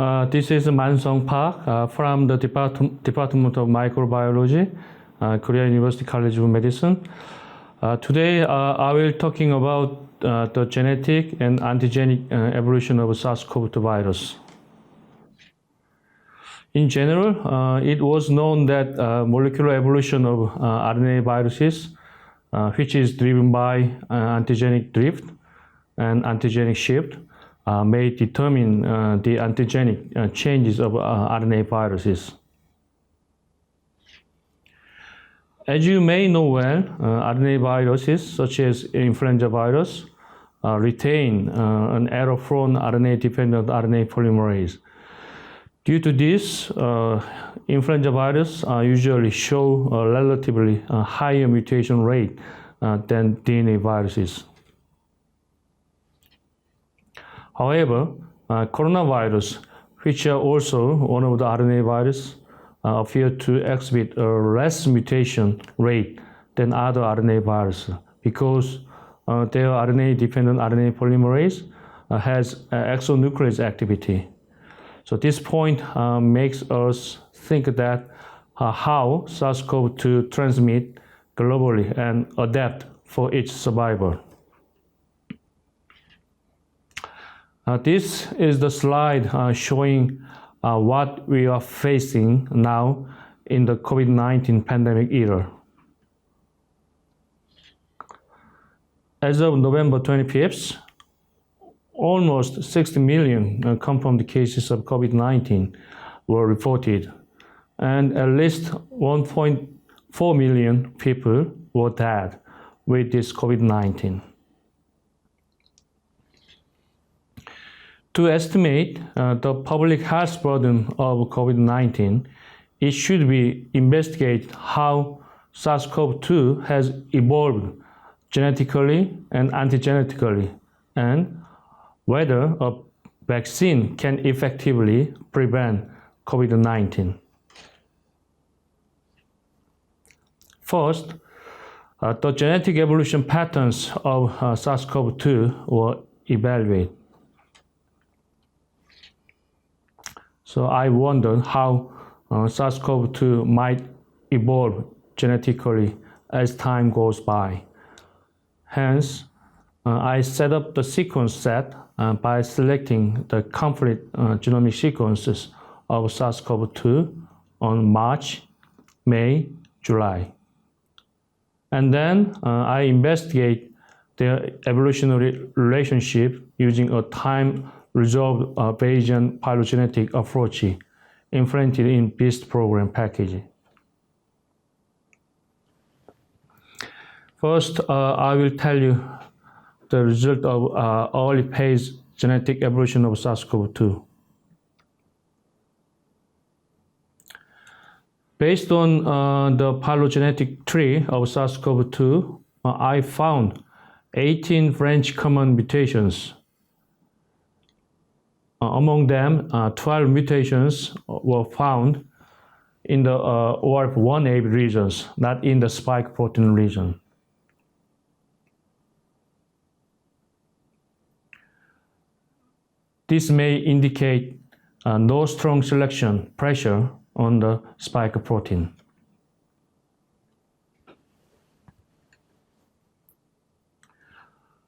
This is Mansong Park from the Department of Microbiology, Korea University College of Medicine. Today I will talking about the genetic and antigenic evolution of SARS-CoV-2 virus. In general, it was known that molecular evolution of RNA viruses, which is driven by antigenic drift and antigenic shift, may determine the antigenic changes of RNA viruses. As you may know well, RNA viruses such as influenza virus retain an error-prone RNA-dependent RNA polymerase. Due to this, influenza virus usually show a relatively higher mutation rate than DNA viruses. However, coronavirus, which are also one of the RNA virus, appear to exhibit a less mutation rate than other RNA viruses because their RNA-dependent RNA polymerase has exonuclease activity. So this point makes us think that how SARS-CoV-2 transmit globally and adapt for its survival. This is the slide showing what we are facing now in the COVID-19 pandemic era. As of November 25th, almost 60 million confirmed cases of COVID-19 were reported, and at least 1.4 million people were dead with this COVID-19. To estimate the public health burden of COVID-19, it should be investigated how SARS-CoV-2 has evolved genetically and antigenetically, and whether a vaccine can effectively prevent COVID-19. First, the genetic evolution patterns of SARS-CoV-2 were evaluated. So I wondered how SARS-CoV-2 might evolve genetically as time goes by. Hence, I set up the sequence set by selecting the complete genomic sequences of SARS-CoV-2 on March, May, July. And then I investigate their evolutionary relationship using a time-resolved Bayesian phylogenetic approach implemented in BEAST program package. First, I will tell you the result of early phase genetic evolution of SARS-CoV-2. Based on the phylogenetic tree of SARS-CoV-2, I found 18 branch common mutations. Among them, 12 mutations were found in the ORF1A regions, not in the spike protein region. This may indicate no strong selection pressure on the spike protein.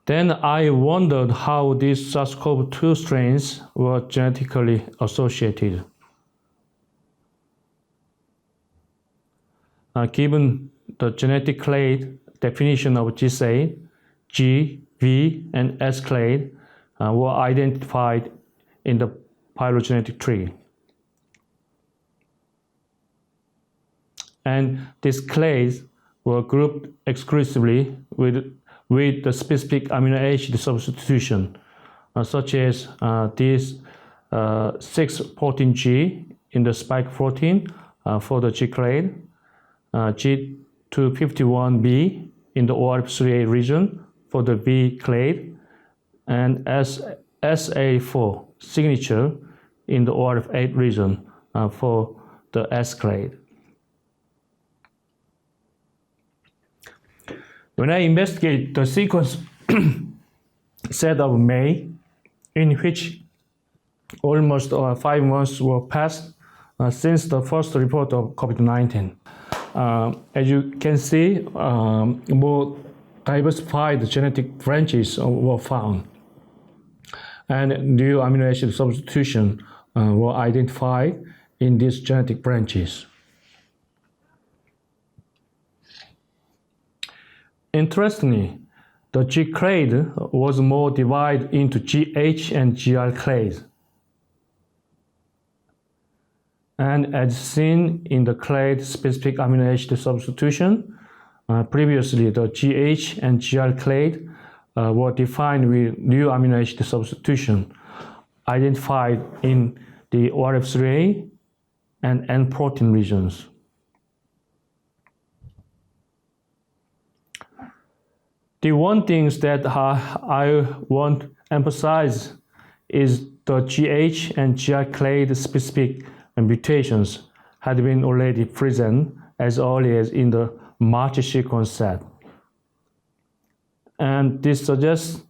Then I wondered how these SARS-CoV-2 strains were genetically associated. Given the genetic clade definition of GSA, G, V, and S clade were identified in the phylogenetic tree. And these clades were grouped exclusively with the specific amino acid substitution, such as this 6-14G in the spike protein for the G clade, G251B in the ORF3A region for the V clade, and SA4 signature in the ORF8 region for the S clade. When I investigate the sequence set of May, in which almost 5 months were passed since the first report of COVID-19. As you can see, more diversified genetic branches were found, and new amino acid substitution were identified in these genetic branches. Interestingly, the G clade was more divided into GH and GR clades. And as seen in the clade-specific amino acid substitution, previously the GH and GR clade were defined with new amino acid substitution identified in the ORF3A and N protein regions. The one thing that I want to emphasize is the GH and GR clade specific mutations had been already present as early as in the March sequence set. And this suggests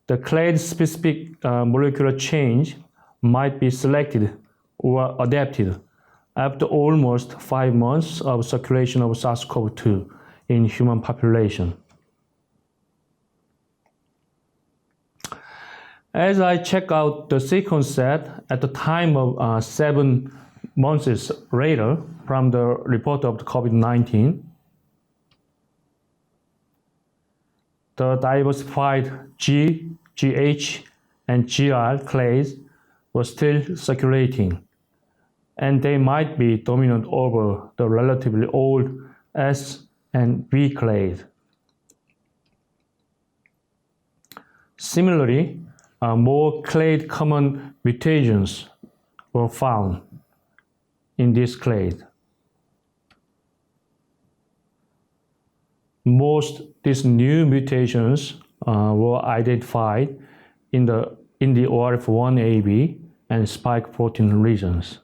the clade-specific molecular change might be selected or adapted after almost 5 months of circulation of SARS-CoV-2 in human population. As I check out the sequence set at the time of 7 months later from the report of the COVID-19, the diversified G, GH, and GR clades were still circulating, and they might be dominant over the relatively old S and V clade. Similarly, more clade common mutations were found in this clade. Most these new mutations were identified in the ORF1AB and spike protein regions.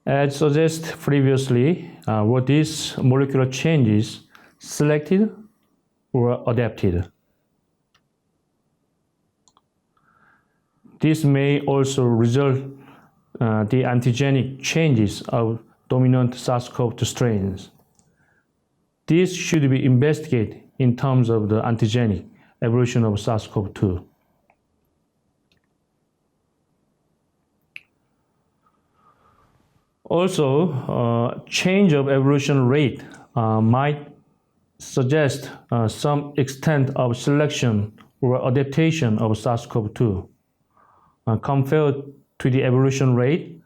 As suggested previously, were these molecular changes selected or adapted? This may also result the antigenic changes of dominant SARS-CoV-2 strains. This should be investigated in terms of the antigenic evolution of SARS-CoV-2. Also, change of evolution rate might suggest some extent of selection or adaptation of SARS-CoV-2 compared to the evolution rate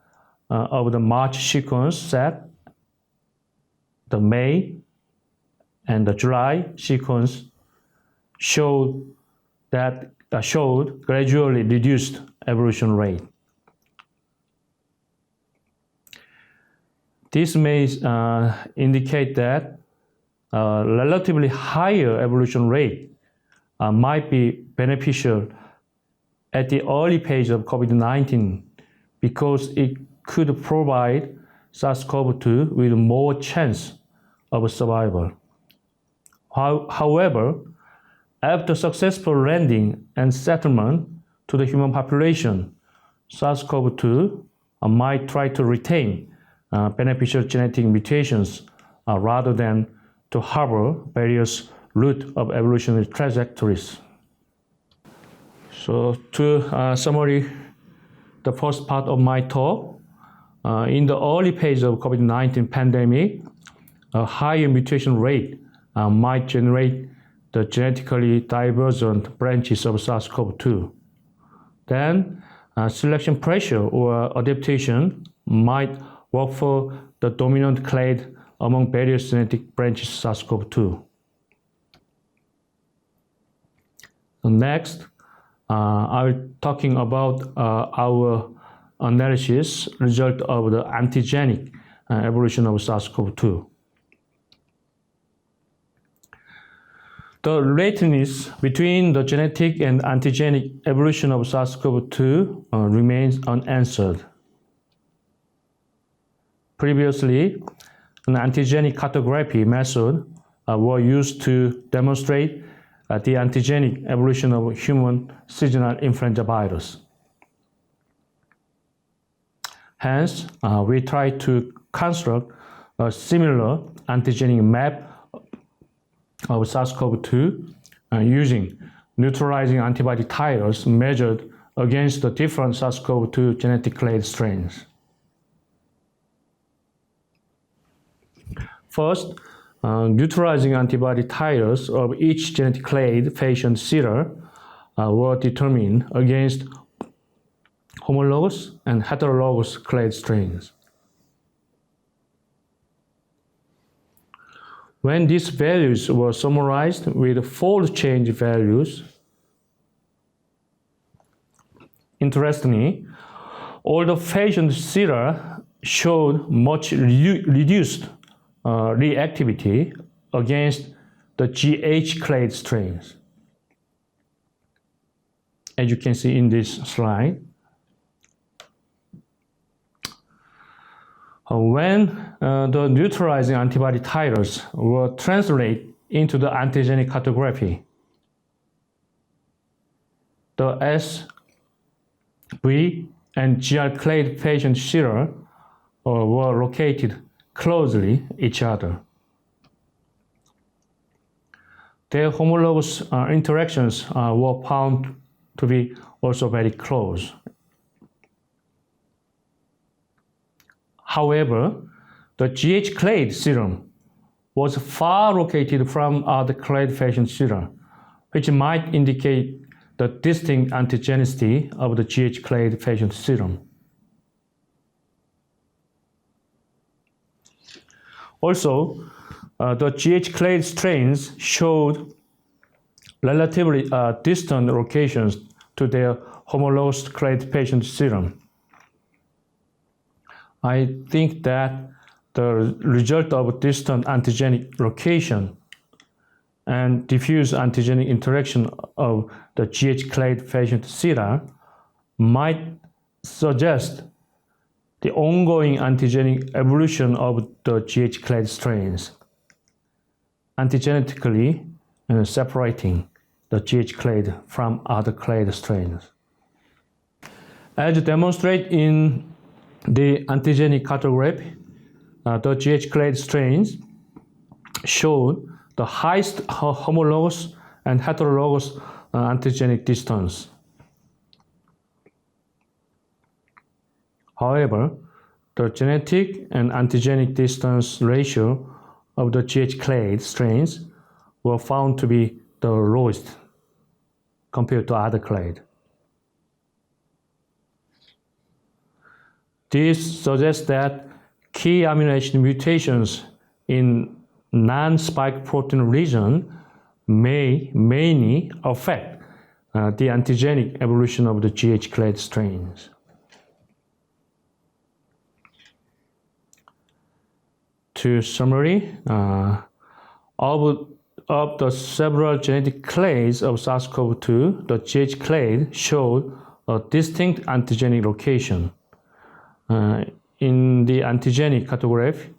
of the March sequence set, the May and the July sequence showed gradually reduced evolution rate. This may indicate that relatively higher evolution rate might be beneficial at the early phase of COVID-19 because it could provide SARS-CoV-2 with more chance of survival. However, after successful landing and settlement to the human population, SARS-CoV-2 might try to retain beneficial genetic mutations rather than to harbor various routes of evolutionary trajectories. So to summary the first part of my talk, in the early phase of COVID-19 pandemic, a higher mutation rate might generate the genetically divergent branches of SARS-CoV-2. Then selection pressure or adaptation might work for the dominant clade among various genetic branches of SARS-CoV-2. So next, I'll talking about our analysis result of the antigenic evolution of SARS-CoV-2. The relationship between the genetic and antigenic evolution of SARS-CoV-2 remains unanswered. Previously, an antigenic cartography method were used to demonstrate the antigenic evolution of human seasonal influenza virus. Hence, we try to construct a similar antigenic map of SARS-CoV-2 using neutralizing antibody titers measured against the different SARS-CoV-2 genetic clade strains. First, neutralizing antibody titers of each genetic clade patient sera were determined against homologous and heterologous clade strains. When these values were summarized with fold change values, interestingly, all the patient sera showed much reduced reactivity against the GH clade strains. As you can see in this slide, when the neutralizing antibody titers were translated into the antigenic cartography, the S, V, and GR clade patient sera were located closely each other. Their homologous interactions were found to be also very close. However, the GH clade serum was far located from other clade patient sera, which might indicate the distinct antigenicity of the GH clade patient serum. Also, the GH clade strains showed relatively distant locations to their homologous clade patient serum. I think that the result of distant antigenic location and diffuse antigenic interaction of the GH clade patient sera might suggest the ongoing antigenic evolution of the GH clade strains, antigenetically separating the GH clade from other clade strains. As demonstrated in the antigenic cartography, the GH clade strains showed the highest homologous and heterologous antigenic distance. However, the genetic and antigenic distance ratio of the GH clade strains were found to be the lowest compared to other clade. This suggests that key amino acid mutations in non-spike protein region may mainly affect the antigenic evolution of the GH clade strains. To summary, of the several genetic clades of SARS-CoV-2, the GH clade showed a distinct antigenic location. In the antigenic cartography,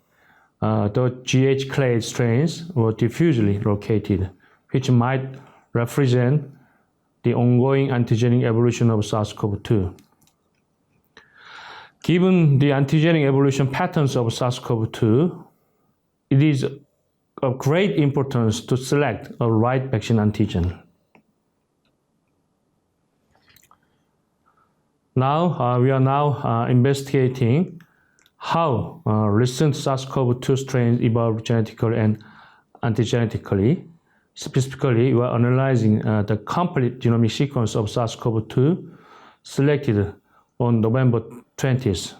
the GH clade strains were diffusely located, which might represent the ongoing antigenic evolution of SARS-CoV-2. Given the antigenic evolution patterns of SARS-CoV-2, it is of great importance to select a right vaccine antigen. Now, we are investigating how recent SARS-CoV-2 strains evolved genetically and antigenetically. Specifically, we are analyzing the complete genomic sequence of SARS-CoV-2 selected on November 20th.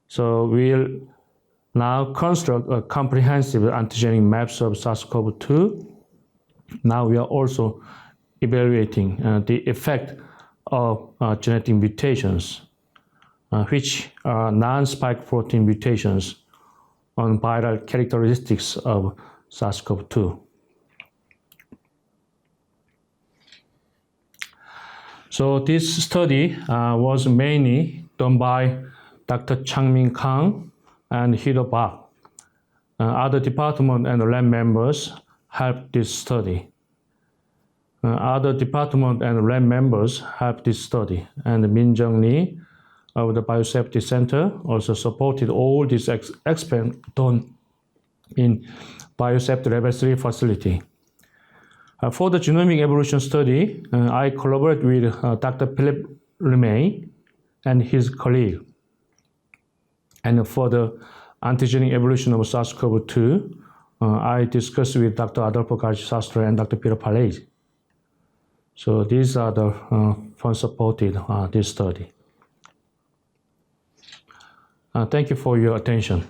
So we'll now construct a comprehensive antigenic maps of SARS-CoV-2. Now we are also evaluating the effect of genetic mutations, which are non-spike protein mutations on viral characteristics of SARS-CoV-2. So this study was mainly done by Dr. Changmin Kang and Hido Park. Other department and lab members helped this study. Other department and lab members helped this study, and Min Jung Lee of the Biosafety Center also supported all this experiment done in Biosafety Laboratory facility. For the genomic evolution study, I collaborated with Dr. Philip Lemay and his colleague. And for the antigenic evolution of SARS-CoV-2, I discussed with Dr. Adolfo Garcia-Sastre and Dr. Peter Palese. So these are the funds supported this study. Thank you for your attention.